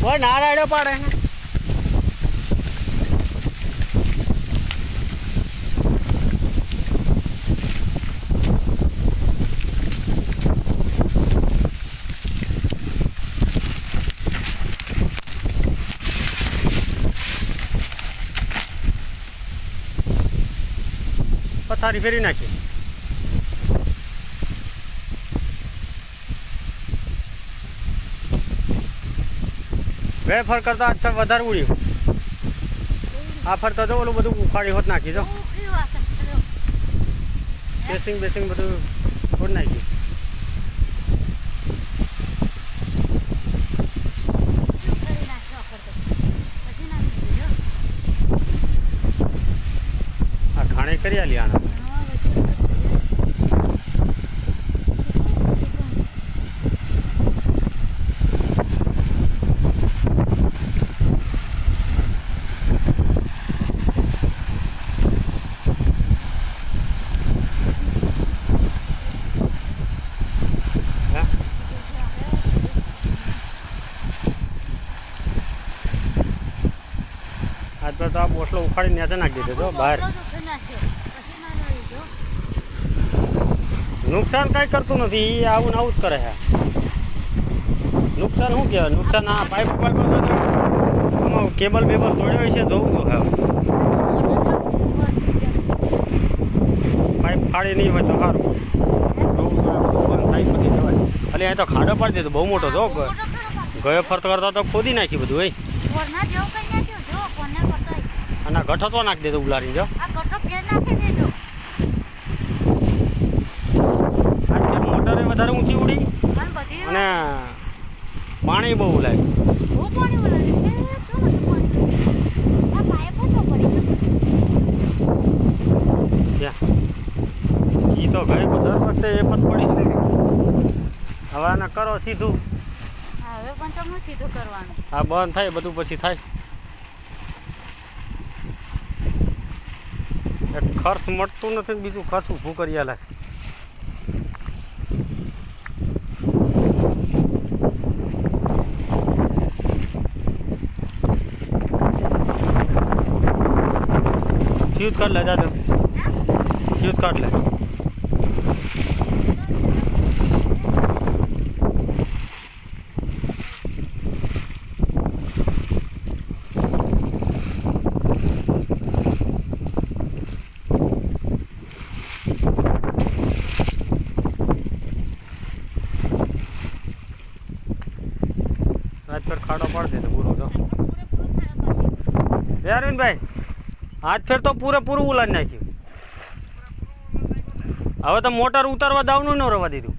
કોઈ ના રાડ્યો પાડે પથારી ફેરી નાખી વેફર કરતા આજ વધારે ઉડ્યું આ ફરતા જો ઓલું બધું ઉખાડી હોત નાખી જો બેસિંગ બધું ખોડ નાખ્યું આ ખાણે કરી આલી આના આજ પર તો આ બોસલો ઉખાડી નેચે નાખી દીધો બહાર નુકસાન કાંઈ કરતું નથી આવું ને આવું જ કરે છે નુકસાન શું કહેવાય નુકસાન આ પાઇપ કેબલ બેબલ તોડ્યો છે જોવું તો હા પાઇપ ફાડી નહીં હોય તો સારું જોવું થાય પછી જવાય ખાલી અહીં તો ખાડો પાડી દીધો બહુ મોટો જો ગયો ફરતો કરતા તો ખોદી નાખ્યું બધું ભાઈ અને ગઠો તો નાખી દેતો ઉલારી જો મોટરે વધારે ઊંચી ઉડી અને પાણી બહુ લાગ્યું એ તો ગઈ દર વખતે એ પણ પડી હવે આને કરો સીધું હવે પણ તમને સીધું કરવાનું હા બંધ થાય બધું પછી થાય ખર્ચ મળતું નથી બીજું ખર્ચ ઊભું કરી આલે ફ્યુઝ કાઢ લે જાજો ફ્યુઝ કાઢ લે આજ ફેર ખાડો પાડી દે તો પૂરો તો અરવિંદભાઈ આજ ફેર તો પૂરેપૂરું ઉલાડી નાખ્યું હવે તો મોટર ઉતારવા દાવનું ન રવા દીધું